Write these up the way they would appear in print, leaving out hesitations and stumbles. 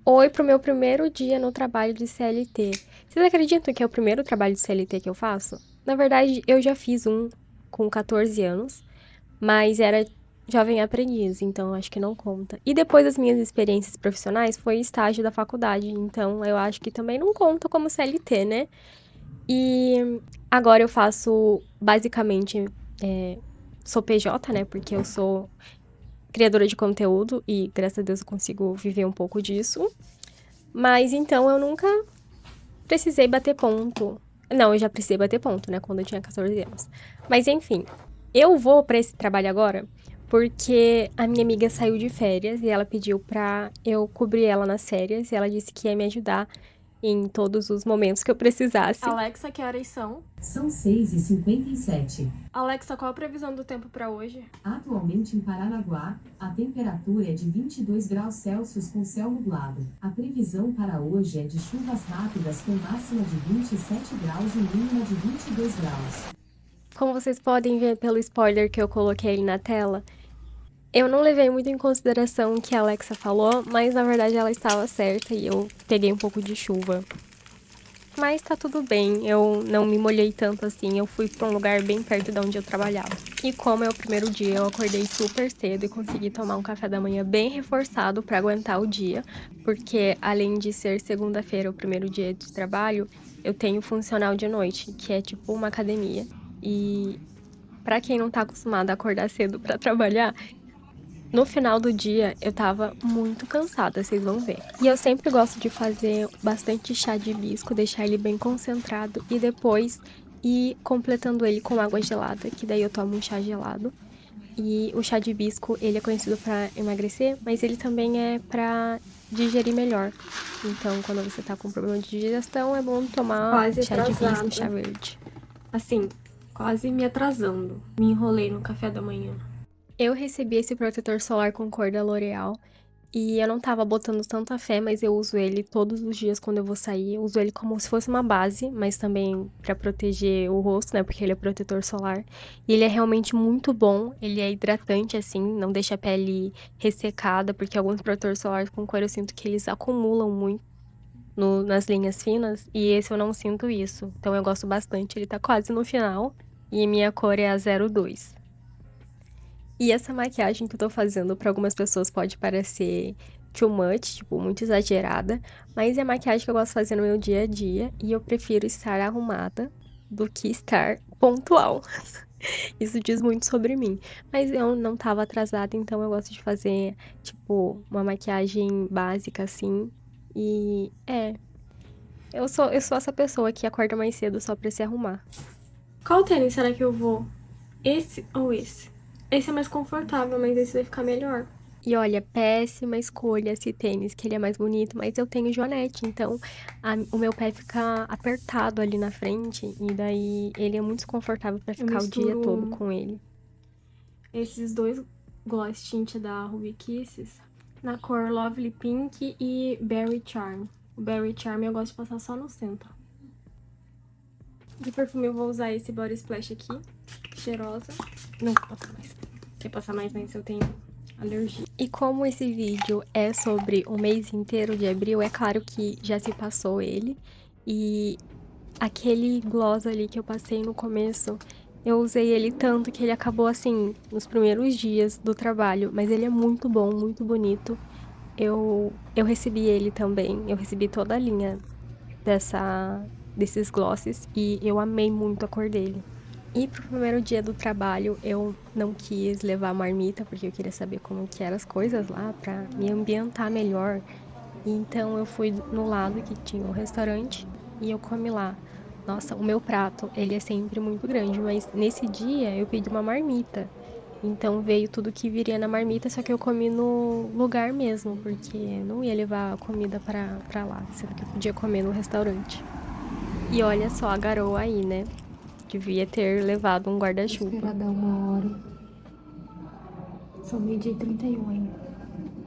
Oi pro meu primeiro dia no trabalho de CLT. Vocês acreditam que é o primeiro trabalho de CLT que eu faço? Na verdade, eu já fiz um com 14 anos, mas era jovem aprendiz, então acho que não conta. E depois das minhas experiências profissionais foi estágio da faculdade, então eu acho que também não conta como CLT, né? E agora eu faço basicamente, é, sou PJ, né? Porque eu sou criadora de conteúdo e graças a Deus eu consigo viver um pouco disso. Mas então eu nunca precisei bater ponto. Não, eu já precisei bater ponto, né? Quando eu tinha 14 anos. Mas enfim, eu vou pra esse trabalho agora porque a minha amiga saiu de férias e ela pediu pra eu cobrir ela nas férias e ela disse que ia me ajudar em todos os momentos que eu precisasse. Alexa, que horas são? São 6h57. Alexa, qual a previsão do tempo para hoje? Atualmente em Paranaguá, a temperatura é de 22 graus Celsius com céu nublado. A previsão para hoje é de chuvas rápidas com máxima de 27 graus e mínima de 22 graus. Como vocês podem ver pelo spoiler que eu coloquei ali na tela, eu não levei muito em consideração o que a Alexa falou, mas na verdade ela estava certa e eu peguei um pouco de chuva. Mas tá tudo bem, eu não me molhei tanto assim, eu fui pra um lugar bem perto de onde eu trabalhava. E como é o primeiro dia, eu acordei super cedo e consegui tomar um café da manhã bem reforçado pra aguentar o dia, porque além de ser segunda-feira o primeiro dia de trabalho, eu tenho funcional de noite, que é tipo uma academia. E pra quem não tá acostumado a acordar cedo pra trabalhar, no final do dia, eu tava muito cansada, vocês vão ver. E eu sempre gosto de fazer bastante chá de hibisco, deixar ele bem concentrado e depois ir completando ele com água gelada, que daí eu tomo um chá gelado. E o chá de hibisco, ele é conhecido pra emagrecer, mas ele também é pra digerir melhor. Então, quando você tá com problema de digestão, é bom tomar Quase chá de hibisco, chá atrasada. verde. Assim, quase me atrasando. Me enrolei no café da manhã. Eu recebi esse protetor solar com cor da L'Oreal. E eu não tava botando tanta fé, mas eu uso ele todos os dias quando eu vou sair. Eu uso ele como se fosse uma base, mas também pra proteger o rosto, né? Porque ele é protetor solar. E ele é realmente muito bom. Ele é hidratante, assim, não deixa a pele ressecada, porque alguns protetores solares com cor eu sinto que eles acumulam muito nas linhas finas. E esse eu não sinto isso. Então eu gosto bastante. Ele tá quase no final. E minha cor é a 02. E essa maquiagem que eu tô fazendo pra algumas pessoas pode parecer too much, tipo, muito exagerada, mas é a maquiagem que eu gosto de fazer no meu dia a dia e eu prefiro estar arrumada do que estar pontual. Isso diz muito sobre mim. Mas eu não tava atrasada, então eu gosto de fazer, tipo, uma maquiagem básica assim. E eu sou essa pessoa que acorda mais cedo só pra se arrumar. Qual tênis será que eu vou? Esse ou esse? Esse é mais confortável, mas esse vai ficar melhor. E olha, péssima escolha esse tênis, que ele é mais bonito, mas eu tenho Joanete, então o meu pé fica apertado ali na frente, e daí ele é muito desconfortável pra Eu ficar o dia todo misturo com ele. esses dois gloss tint da Ruby Kisses na cor Lovely Pink e Berry Charm. O Berry Charm eu gosto de passar só no centro. De perfume eu vou usar esse Body Splash aqui, cheirosa. Não vou passar mais. Quer passar mais, mas eu tenho alergia. E como esse vídeo é sobre o mês inteiro de abril, é claro que já se passou ele, e aquele gloss ali que eu passei no começo, eu usei ele tanto que ele acabou assim, nos primeiros dias do trabalho, mas ele é muito bom, muito bonito. Eu recebi ele também, eu recebi toda a linha desses glosses e eu amei muito a cor dele. E pro primeiro dia do trabalho, eu não quis levar marmita, porque eu queria saber como que eram as coisas lá, pra me ambientar melhor. Então eu fui no lado que tinha um restaurante e eu comi lá. Nossa, o meu prato, ele é sempre muito grande, mas nesse dia eu pedi uma marmita. Então veio tudo que viria na marmita, só que eu comi no lugar mesmo, porque não ia levar a comida pra lá, sendo que eu podia comer no restaurante. E olha só a garoa aí, né? Devia ter levado um Vou esperar guarda-chuva. dar 1 hora. São 12h31 ainda.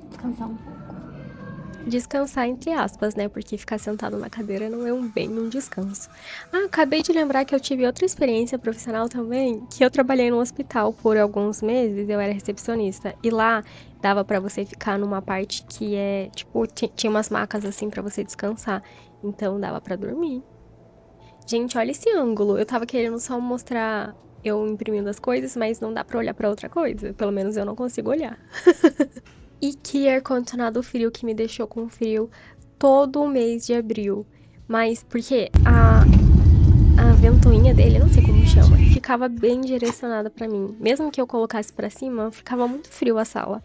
Descansar um pouco. Descansar entre aspas, né? Porque ficar sentado na cadeira não é um descanso. Ah, acabei de lembrar que eu tive outra experiência profissional também, que eu trabalhei no hospital por alguns meses, eu era recepcionista. E lá dava pra você ficar numa parte que é, tipo, tinha umas macas assim pra você descansar. Então dava pra dormir. Gente, olha esse ângulo. Eu tava querendo só mostrar eu imprimindo as coisas, mas não dá pra olhar pra outra coisa. Pelo menos eu não consigo olhar. E que ar-condicionado frio que me deixou com frio todo o mês de abril. Mas porque a ventoinha dele, não sei como chama, ficava bem direcionada pra mim. Mesmo que eu colocasse pra cima, ficava muito frio a sala.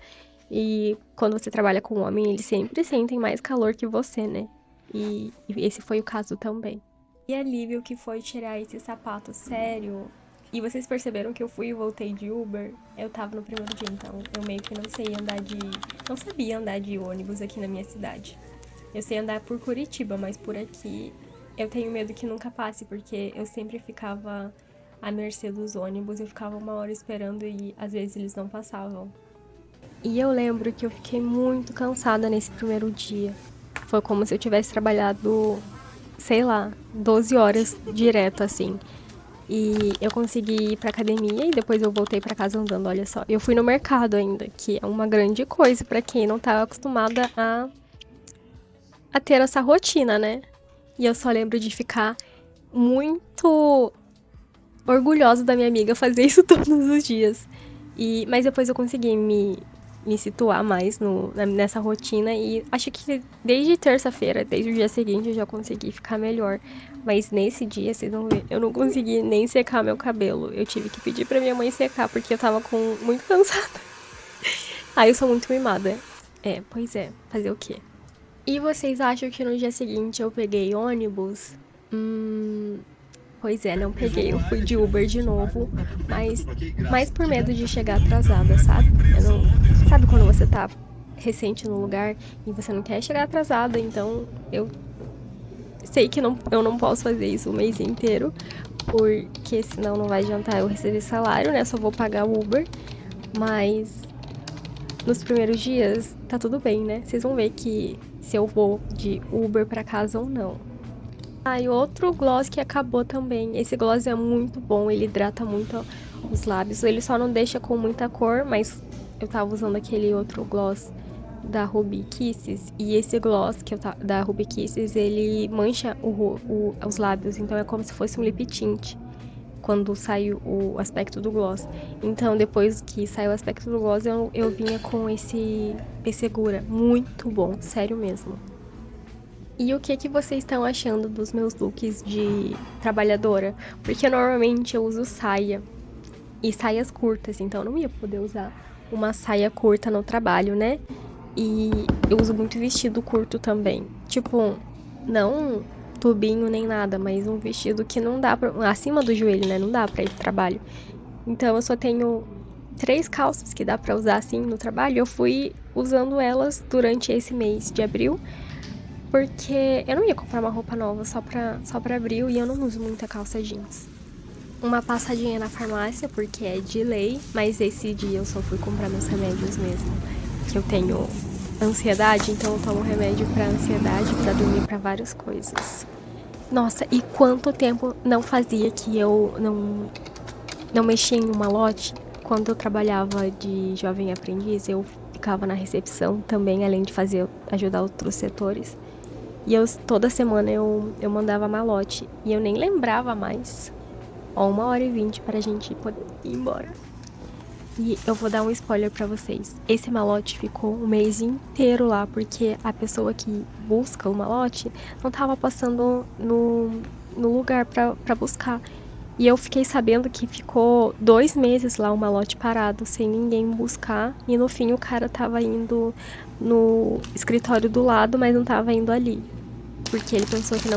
E quando você trabalha com homem, eles sempre sentem mais calor que você, né? E esse foi o caso também. E alívio que foi tirar esse sapato sério. E vocês perceberam que eu fui e voltei de Uber? Eu tava no primeiro dia, então eu meio que não sabia andar de ônibus aqui na minha cidade. Eu sei andar por Curitiba, mas por aqui eu tenho medo que nunca passe, porque eu sempre ficava à mercê dos ônibus, eu ficava 1 hora esperando e às vezes eles não passavam. E eu lembro que eu fiquei muito cansada nesse primeiro dia. Foi como se eu tivesse trabalhado, sei lá, 12 horas direto, assim. E eu consegui ir pra academia e depois eu voltei pra casa andando, olha só. Eu fui no mercado ainda, que é uma grande coisa pra quem não tá acostumada a ter essa rotina, né? E eu só lembro de ficar muito orgulhosa da minha amiga fazer isso todos os dias. Mas depois eu consegui me situar mais nessa rotina e acho que desde terça-feira, desde o dia seguinte, eu já consegui ficar melhor. Mas nesse dia, vocês vão ver, eu não consegui nem secar meu cabelo. Eu tive que pedir pra minha mãe secar porque eu tava muito cansada. Eu sou muito mimada. Pois é, fazer o quê? E vocês acham que no dia seguinte eu peguei ônibus? Pois é, não peguei. Eu fui de Uber de novo, mas mais por medo de chegar atrasada, sabe? Eu não... Sabe quando você tá recente no lugar e você não quer chegar atrasada? Então eu sei que eu não posso fazer isso o mês inteiro, porque senão não vai adiantar eu receber salário, né? Só vou pagar o Uber. Mas nos primeiros dias tá tudo bem, né? Vocês vão ver que se eu vou de Uber pra casa ou não. E outro gloss que acabou também. Esse gloss é muito bom, ele hidrata muito os lábios. Ele só não deixa com muita cor, mas eu tava usando aquele outro gloss da Ruby Kisses. E esse gloss da Ruby Kisses, ele mancha os lábios. Então é como se fosse um lip tint quando sai o aspecto do gloss. Então depois que saiu o aspecto do gloss, eu vinha com esse Pessegura. Muito bom, sério mesmo. E o que vocês estão achando dos meus looks de trabalhadora? Porque normalmente eu uso saia e saias curtas, então eu não ia poder usar uma saia curta no trabalho, né? E eu uso muito vestido curto também. Tipo, não tubinho nem nada, mas um vestido que não dá acima do joelho, né? Não dá pra ir pro trabalho. Então eu só tenho 3 calças que dá pra usar assim no trabalho. Eu fui usando elas durante esse mês de abril. Porque eu não ia comprar uma roupa nova só pra abril e eu não uso muita calça jeans. Uma passadinha na farmácia, porque é de lei, mas esse dia eu só fui comprar meus remédios mesmo. Que eu tenho ansiedade, então eu tomo remédio pra ansiedade, pra dormir, pra várias coisas. Nossa, e quanto tempo não fazia que eu não mexia em um malote? Quando eu trabalhava de jovem aprendiz, eu ficava na recepção também, além de ajudar outros setores. E toda semana eu mandava malote. E eu nem lembrava mais. 1h20 pra gente poder ir embora. E eu vou dar um spoiler pra vocês. Esse malote ficou o mês inteiro lá, porque a pessoa que busca o malote não tava passando no lugar pra buscar. E eu fiquei sabendo que ficou 2 meses lá o malote parado, sem ninguém buscar. E no fim o cara tava indo no escritório do lado, mas não tava indo ali. Porque ele pensou que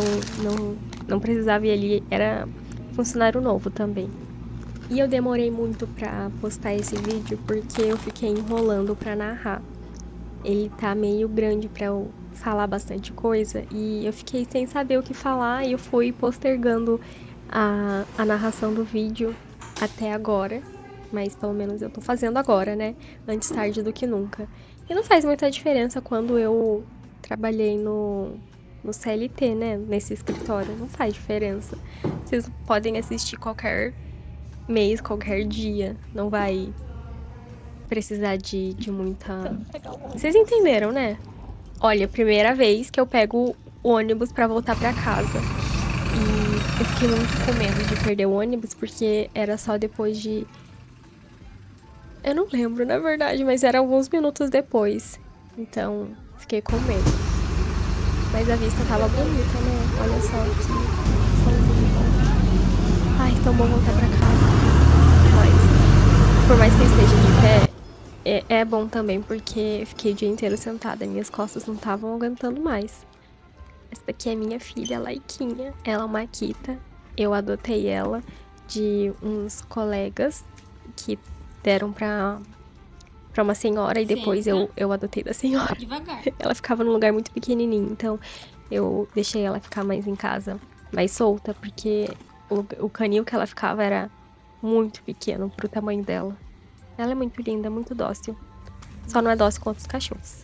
não precisava ir ali, era funcionário novo também. E eu demorei muito pra postar esse vídeo porque eu fiquei enrolando pra narrar. Ele tá meio grande pra eu falar bastante coisa e eu fiquei sem saber o que falar e eu fui postergando a narração do vídeo até agora. Mas pelo menos eu tô fazendo agora, né? Antes tarde do que nunca. E não faz muita diferença quando eu trabalhei no CLT, né? Nesse escritório. Não faz diferença. Vocês podem assistir qualquer mês, qualquer dia. Não vai precisar de muita. Vocês entenderam, né? Olha, primeira vez que eu pego o ônibus pra voltar pra casa. E eu fiquei muito com medo de perder o ônibus, porque era só depois de. Eu não lembro, na verdade, mas era alguns minutos depois. Então, fiquei com medo. Mas a vista tava bonita, né? Olha só que solzinho bom. Ai, tão bom voltar pra casa. Mas, por mais que eu esteja de pé, é bom também, porque eu fiquei o dia inteiro sentada. Minhas costas não estavam aguentando mais. Essa daqui é minha filha, Laiquinha. Ela é uma Akita. Eu adotei ela de uns colegas que deram pra uma senhora e depois eu adotei da senhora. Devagar. Ela ficava num lugar muito pequenininho, então eu deixei ela ficar mais em casa, mais solta, porque o canil que ela ficava era muito pequeno pro tamanho dela. Ela é muito linda, muito dócil. Só não é dócil quanto os cachorros.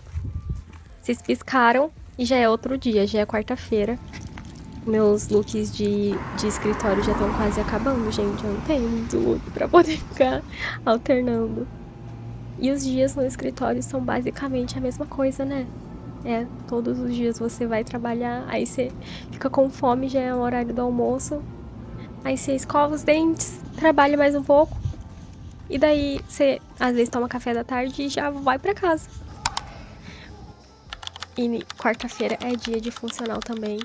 Vocês piscaram e já é outro dia, já é quarta-feira. Meus looks de escritório já estão quase acabando, gente. Eu não tenho muito look pra poder ficar alternando. E os dias no escritório são basicamente a mesma coisa, né? Todos os dias você vai trabalhar, aí você fica com fome, já é o horário do almoço. Aí você escova os dentes, trabalha mais um pouco. E daí você, às vezes, toma café da tarde e já vai pra casa. E quarta-feira é dia de funcional também.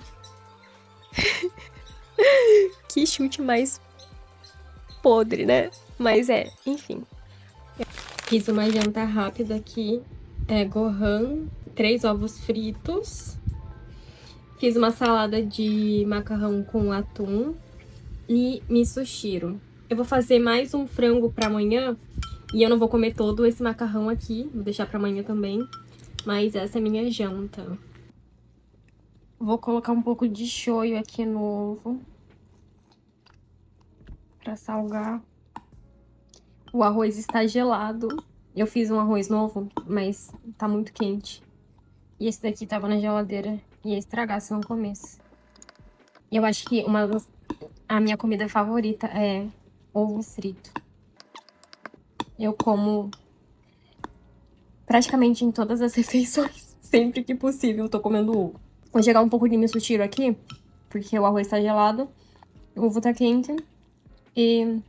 Que chute mais podre, né? Mas enfim. Fiz uma janta rápida aqui. Gohan, 3 ovos fritos. Fiz uma salada de macarrão com atum e miso shiro. Eu vou fazer mais um frango pra amanhã e eu não vou comer todo esse macarrão aqui. Vou deixar pra amanhã também. Mas essa é a minha janta. Vou colocar um pouco de shoyu aqui no ovo pra salgar. O arroz está gelado. Eu fiz um arroz novo, mas tá muito quente. E esse daqui tava na geladeira e ia estragar se eu não comesse. Eu acho que a minha comida favorita é ovo frito. Eu como praticamente em todas as refeições. Sempre que possível eu tô comendo ovo. Vou jogar um pouco de miso shiro aqui, porque o arroz tá gelado, o ovo tá quente e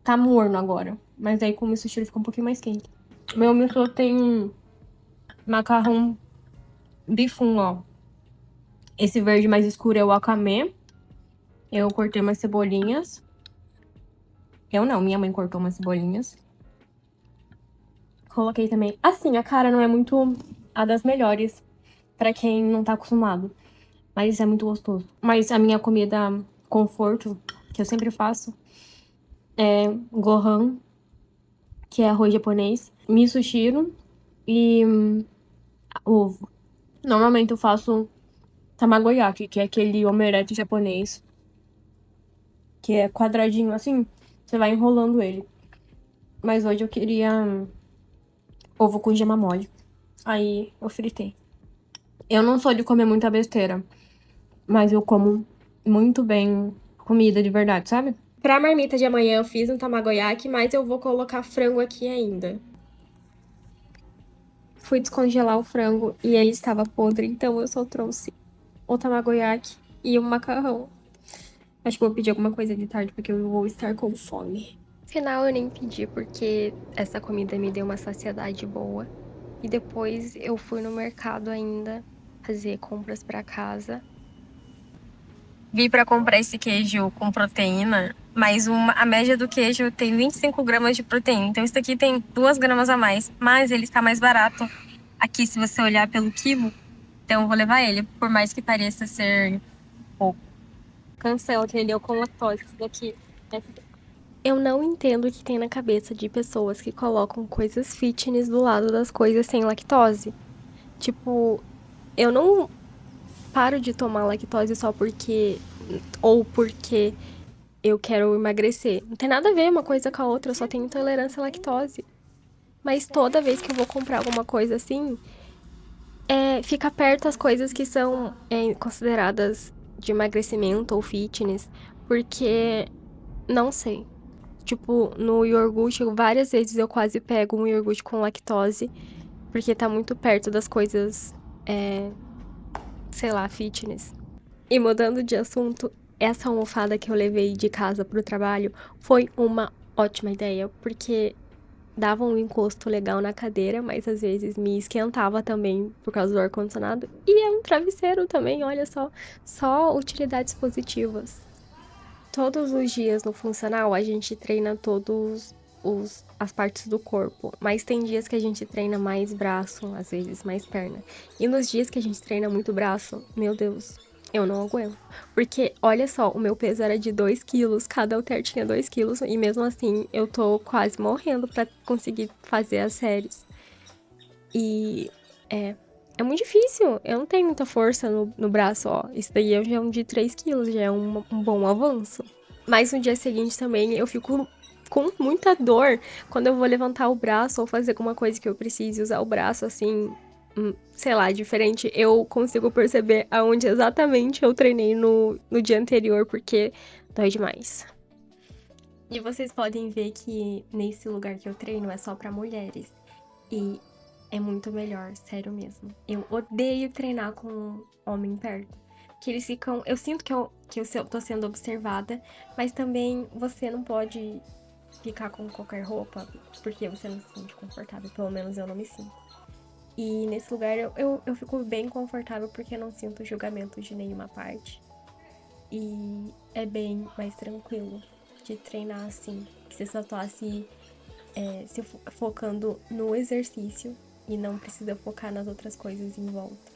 tá morno agora. Mas aí com o miso shiro fica um pouquinho mais quente. Meu miso tem macarrão bifum, ó. Esse verde mais escuro é o wakame. Eu cortei umas cebolinhas. Eu não, minha mãe cortou umas cebolinhas. Coloquei também. Assim, a cara não é muito a das melhores pra quem não tá acostumado. Mas é muito gostoso. Mas a minha comida conforto, que eu sempre faço, é gohan, que é arroz japonês, miso shiro e ovo. Normalmente eu faço tamagoyaki, que é aquele omelete japonês, que é quadradinho assim, você vai enrolando ele. Mas hoje eu queria ovo com gema mole. Aí eu fritei. Eu não sou de comer muita besteira, mas eu como muito bem comida de verdade, sabe? Pra marmita de amanhã eu fiz um tamagoyaki, mas eu vou colocar frango aqui ainda. Fui descongelar o frango e ele estava podre, então eu só trouxe o tamagoyaki e o macarrão. Acho que vou pedir alguma coisa de tarde, porque eu vou estar com fome. Afinal, eu nem pedi, porque essa comida me deu uma saciedade boa. E depois eu fui no mercado ainda fazer compras pra casa. Vi pra comprar esse queijo com proteína, mas a média do queijo tem 25 gramas de proteína. Então isso aqui tem 2 gramas a mais, mas ele está mais barato aqui se você olhar pelo quilo. Então eu vou levar ele, por mais que pareça ser pouco. Cancela, entendeu? Com lactose, isso daqui. Eu não entendo o que tem na cabeça de pessoas que colocam coisas fitness do lado das coisas sem lactose. Tipo, eu não paro de tomar lactose só porque... ou porque eu quero emagrecer. Não tem nada a ver uma coisa com a outra, eu só tenho intolerância à lactose. Mas toda vez que eu vou comprar alguma coisa assim, fica perto as coisas que são consideradas de emagrecimento ou fitness, porque não sei. Tipo, no iogurte, várias vezes eu quase pego um iogurte com lactose, porque tá muito perto das coisas, sei lá, fitness. E mudando de assunto, essa almofada que eu levei de casa pro trabalho foi uma ótima ideia, porque dava um encosto legal na cadeira, mas às vezes me esquentava também por causa do ar-condicionado. E é um travesseiro também, olha só. Só utilidades positivas. Todos os dias no funcional a gente treina todos as partes do corpo, mas tem dias que a gente treina mais braço, às vezes mais perna. E nos dias que a gente treina muito braço, meu Deus, eu não aguento. Porque, olha só, o meu peso era de 2 quilos, cada halter tinha 2 quilos, e mesmo assim eu tô quase morrendo pra conseguir fazer as séries. E é muito difícil, eu não tenho muita força no braço, ó. Isso daí já é um de 3 quilos, já é um bom avanço. Mas no dia seguinte também eu fico com muita dor quando eu vou levantar o braço ou fazer alguma coisa que eu precise usar o braço assim, sei lá, diferente. Eu consigo perceber aonde exatamente eu treinei no dia anterior, porque dói demais. E vocês podem ver que nesse lugar que eu treino é só pra mulheres. E é muito melhor, sério mesmo. Eu odeio treinar com homem perto. Que eles ficam. Eu sinto que eu tô sendo observada, mas também você não pode ficar com qualquer roupa porque você não se sente confortável. Pelo menos eu não me sinto. E nesse lugar eu fico bem confortável porque eu não sinto julgamento de nenhuma parte. E é bem mais tranquilo de treinar assim. Que você só tá se focando no exercício e não precisa focar nas outras coisas em volta.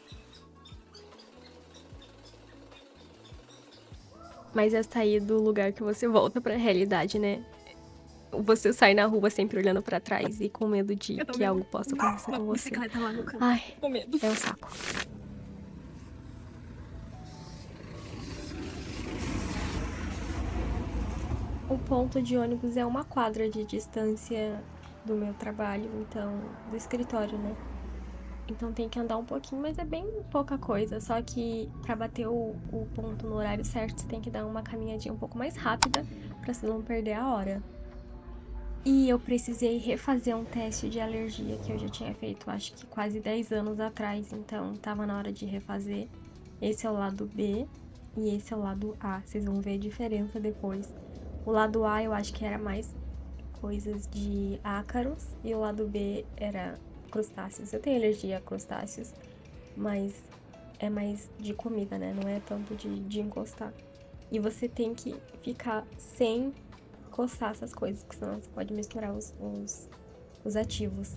Mas é sair do lugar que você volta pra realidade, né? Você sai na rua sempre olhando pra trás e com medo de que algo possa acontecer com você. Bicicleta lá no canto. Ai, Com medo. é um saco. O ponto de ônibus é uma quadra de distância do meu trabalho, então, do escritório, né? Então tem que andar um pouquinho, mas é bem pouca coisa. Só que pra bater o ponto no horário certo, você tem que dar uma caminhadinha um pouco mais rápida pra você não perder a hora. E eu precisei refazer um teste de alergia que eu já tinha feito, acho que quase 10 anos atrás. Então tava na hora de refazer. Esse é o lado B e esse é o lado A. Vocês vão ver a diferença depois. O lado A eu acho que era mais coisas de ácaros e o lado B era crustáceos. Eu tenho alergia a crustáceos, mas é mais de comida, né? Não é tanto de encostar. E você tem que ficar sem encostar essas coisas, porque senão você pode misturar os ativos.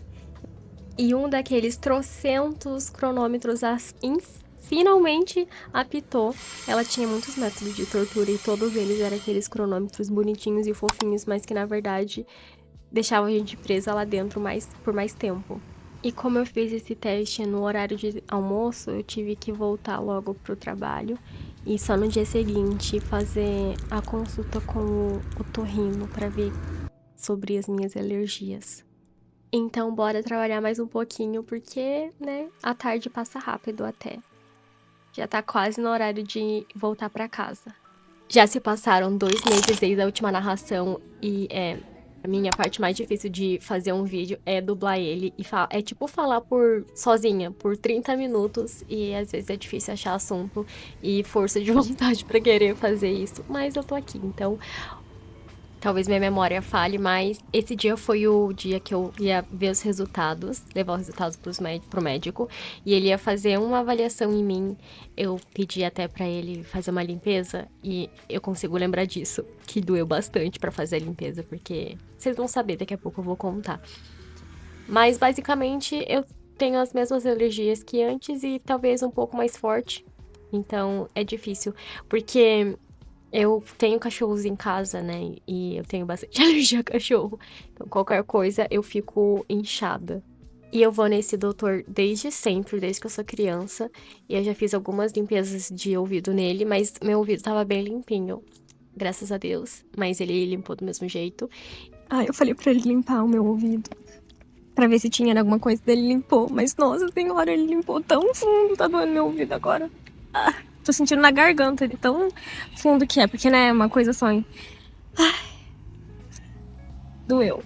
E um daqueles trocentos cronômetros finalmente apitou. Ela tinha muitos métodos de tortura e todos eles eram aqueles cronômetros bonitinhos e fofinhos, mas que na verdade deixavam a gente presa lá dentro por mais tempo. E como eu fiz esse teste no horário de almoço, eu tive que voltar logo pro trabalho e só no dia seguinte fazer a consulta com o otorrino para ver sobre as minhas alergias. Então, bora trabalhar mais um pouquinho, porque, né, a tarde passa rápido até. Já tá quase no horário de voltar pra casa. Já se passaram 2 meses desde a última narração e a minha parte mais difícil de fazer um vídeo é dublar ele e é tipo falar sozinha por 30 minutos e às vezes é difícil achar assunto e força de vontade pra querer fazer isso, mas eu tô aqui, então talvez minha memória falhe, mas esse dia foi o dia que eu ia ver os resultados, levar os resultados pro médico, e ele ia fazer uma avaliação em mim. Eu pedi até pra ele fazer uma limpeza, e eu consigo lembrar disso, que doeu bastante pra fazer a limpeza, porque vocês vão saber, daqui a pouco eu vou contar. Mas basicamente eu tenho as mesmas alergias que antes e talvez um pouco mais forte, então é difícil, porque eu tenho cachorros em casa, né? E eu tenho bastante alergia a cachorro. Então, qualquer coisa, eu fico inchada. E eu vou nesse doutor desde sempre, desde que eu sou criança. E eu já fiz algumas limpezas de ouvido nele, mas meu ouvido tava bem limpinho. Graças a Deus. Mas ele limpou do mesmo jeito. Ah, eu falei pra ele limpar o meu ouvido. pra ver se tinha alguma coisa dele, limpou. Mas, nossa senhora, ele limpou tão fundo, tá doendo meu ouvido agora. Ah, tô sentindo na garganta de tão fundo que é, porque, né, uma coisa só, hein? Doeu.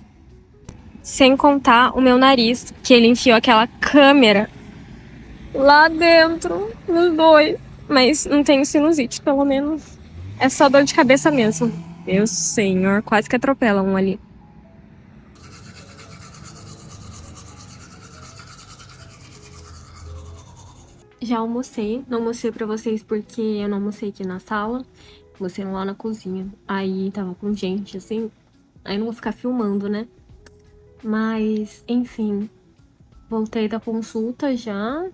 Sem contar o meu nariz, que ele enfiou aquela câmera lá dentro dos dois. Mas não tenho sinusite, pelo menos. É só dor de cabeça mesmo. Meu senhor, quase que atropela um ali. Já almocei. Não mostrei pra vocês porque eu não almocei aqui na sala. Almocei lá na cozinha. Aí tava com gente, assim. Aí não vou ficar filmando, né? Mas, enfim. Voltei da consulta já.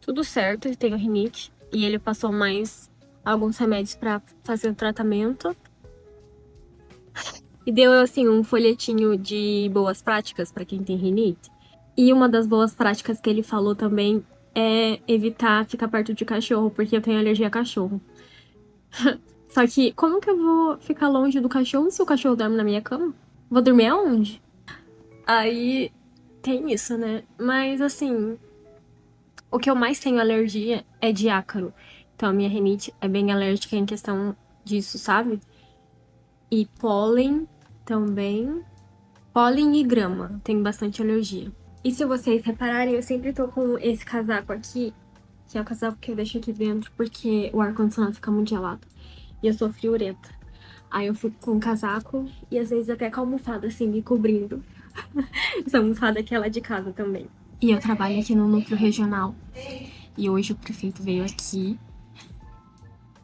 Tudo certo, eu tenho rinite. E ele passou mais alguns remédios pra fazer o tratamento. E deu, assim, um folhetinho de boas práticas pra quem tem rinite. E uma das boas práticas que ele falou também é evitar ficar perto de cachorro, porque eu tenho alergia a cachorro. Só que, como que eu vou ficar longe do cachorro se o cachorro dorme na minha cama? Vou dormir aonde? Aí tem isso, né? Mas assim, o que eu mais tenho alergia é de ácaro. Então a minha rinite é bem alérgica em questão disso, sabe? E pólen também. Pólen e grama, tenho bastante alergia. E se vocês repararem, eu sempre tô com esse casaco aqui, que é o casaco que eu deixo aqui dentro, porque o ar-condicionado fica muito gelado. E eu sou friorenta. Aí eu fico com o casaco e às vezes até com a almofada, assim, me cobrindo. Essa almofada aqui é lá de casa também. E eu trabalho aqui no núcleo regional. E hoje o prefeito veio aqui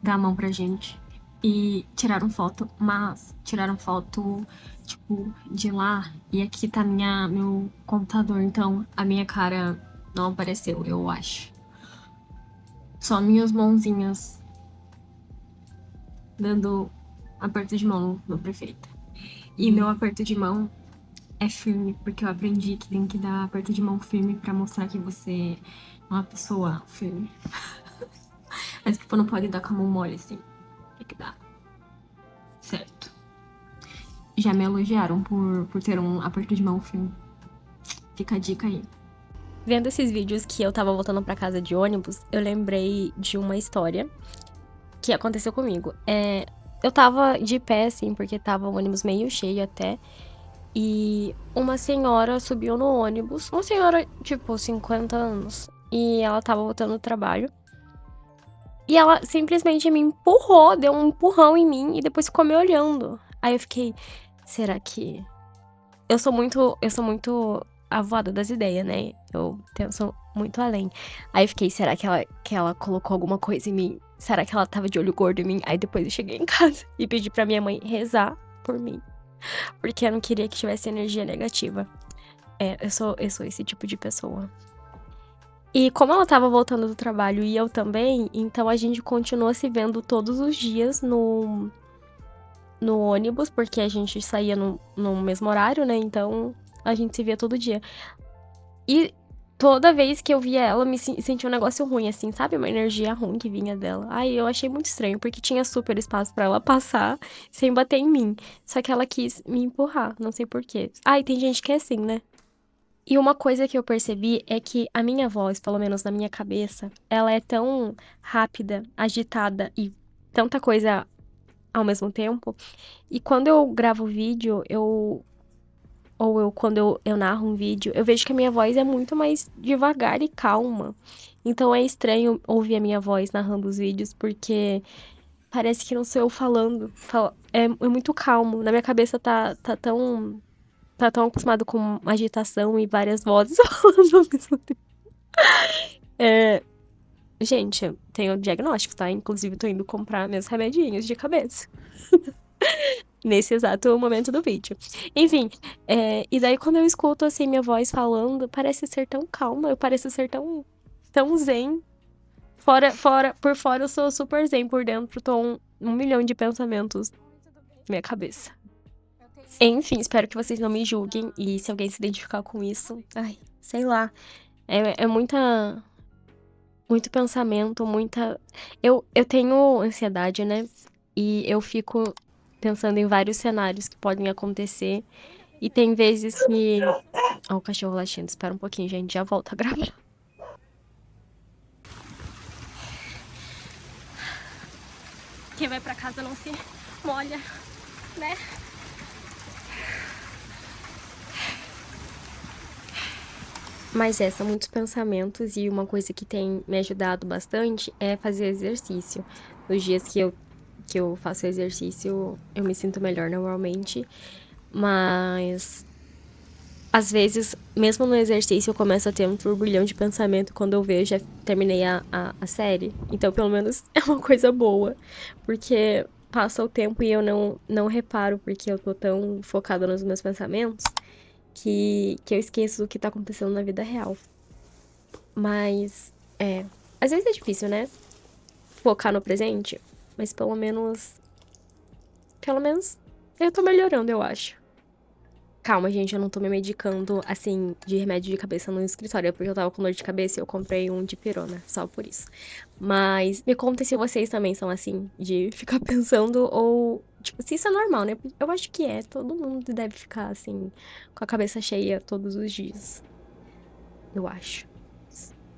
dar a mão pra gente. E tiraram foto, mas tiraram foto, tipo, de lá. E aqui tá meu computador, então a minha cara não apareceu, eu acho. Só minhas mãozinhas dando aperto de mão no prefeito. E meu aperto de mão é firme, porque eu aprendi que tem que dar aperto de mão firme pra mostrar que você é uma pessoa firme. Mas tipo, não pode dar com a mão mole, assim. Tem que dar. Certo. Já me elogiaram por ter um aperto de mão firme. Fica a dica aí. Vendo esses vídeos que eu tava voltando pra casa de ônibus, eu lembrei de uma história que aconteceu comigo. Eu tava de pé, assim, porque tava o ônibus meio cheio até. E uma senhora subiu no ônibus. Uma senhora, tipo, 50 anos. E ela tava voltando do trabalho. E ela simplesmente me empurrou, deu um empurrão em mim e depois ficou me olhando. Aí eu fiquei, será que... Eu sou muito avoada das ideias, né? Eu penso muito além. Aí eu fiquei, será que ela colocou alguma coisa em mim? Será que ela tava de olho gordo em mim? Aí depois eu cheguei em casa e pedi pra minha mãe rezar por mim. Porque eu não queria que tivesse energia negativa. Eu sou esse tipo de pessoa. E como ela tava voltando do trabalho e eu também, então a gente continuou se vendo todos os dias no ônibus, porque a gente saía no mesmo horário, né? Então a gente se via todo dia. E toda vez que eu via ela, me sentia um negócio ruim, assim, sabe? Uma energia ruim que vinha dela. Aí eu achei muito estranho, porque tinha super espaço pra ela passar sem bater em mim. Só que ela quis me empurrar, não sei porquê. E tem gente que é assim, né? E uma coisa que eu percebi é que a minha voz, pelo menos na minha cabeça, ela é tão rápida, agitada e tanta coisa ao mesmo tempo. E quando eu gravo vídeo, quando eu narro um vídeo, eu vejo que a minha voz é muito mais devagar e calma. Então é estranho ouvir a minha voz narrando os vídeos, porque parece que não sou eu falando. É muito calmo. Na minha cabeça tá tão acostumado com agitação e várias vozes falando ao mesmo tempo. Gente, tenho diagnóstico, tá? Inclusive, tô indo comprar meus remedinhos de cabeça. Nesse exato momento do vídeo. Enfim, e daí quando eu escuto, assim, minha voz falando, parece ser tão calma, eu pareço ser tão zen. Por fora eu sou super zen, por dentro tô um milhão de pensamentos na minha cabeça. Enfim, espero que vocês não me julguem. E se alguém se identificar com isso, sei lá. Muito pensamento, Eu tenho ansiedade, né? E eu fico pensando em vários cenários que podem acontecer. E tem vezes que... Ó, o cachorro latindo. Espera um pouquinho, gente. Já volto a gravar. Quem vai pra casa não se molha, né? Mas são muitos pensamentos e uma coisa que tem me ajudado bastante é fazer exercício. Nos dias que eu faço exercício, eu me sinto melhor normalmente, mas às vezes, mesmo no exercício, eu começo a ter um turbilhão de pensamento quando eu vejo, já terminei a série. Então, pelo menos, é uma coisa boa, porque passa o tempo e eu não reparo, porque eu tô tão focada nos meus pensamentos que eu esqueço do que tá acontecendo na vida real. Mas, às vezes é difícil, né? Focar no presente, mas pelo menos eu tô melhorando, eu acho. Calma, gente, eu não tô me medicando, assim, de remédio de cabeça no escritório, é porque eu tava com dor de cabeça e eu comprei um de pirona, só por isso. Mas me contem se vocês também são assim, de ficar pensando ou, tipo, se isso é normal, né? Eu acho que todo mundo deve ficar, assim, com a cabeça cheia todos os dias, eu acho.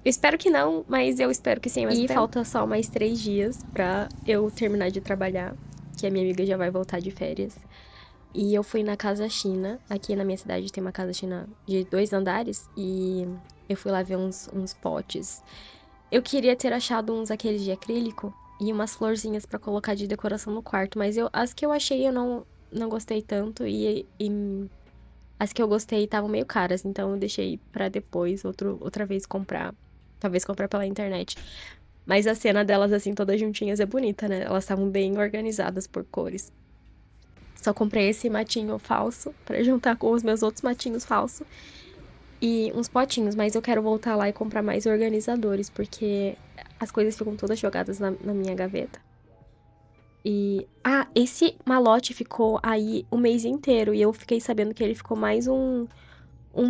Eu espero que não, mas eu espero que sim. E falta só mais 3 dias pra eu terminar de trabalhar, que a minha amiga já vai voltar de férias. E eu fui na Casa China, aqui na minha cidade tem uma Casa China de 2 andares, e eu fui lá ver uns potes. Eu queria ter achado uns aqueles de acrílico e umas florzinhas pra colocar de decoração no quarto, mas as que eu achei eu não gostei tanto e as que eu gostei estavam meio caras, então eu deixei pra depois, outra vez comprar. Talvez comprar pela internet. Mas a cena delas, assim, todas juntinhas é bonita, né? Elas estavam bem organizadas por cores. Só comprei esse matinho falso pra juntar com os meus outros matinhos falsos. E uns potinhos, mas eu quero voltar lá e comprar mais organizadores, porque as coisas ficam todas jogadas na minha gaveta. E. Ah, esse malote ficou aí o mês inteiro. E eu fiquei sabendo que ele ficou mais um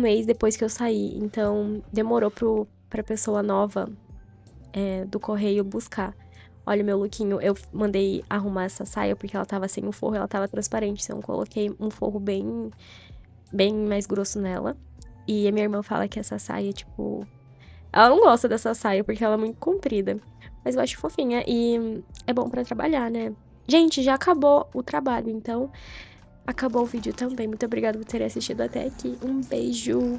mês depois que eu saí. Então, demorou pra pessoa nova do correio buscar. Olha o meu lookinho, eu mandei arrumar essa saia porque ela tava sem o forro, ela tava transparente, então eu coloquei um forro bem mais grosso nela. E a minha irmã fala que essa saia, tipo, ela não gosta dessa saia porque ela é muito comprida, mas eu acho fofinha e é bom pra trabalhar, né? Gente, já acabou o trabalho, então acabou o vídeo também. Muito obrigada por terem assistido até aqui. Um beijo.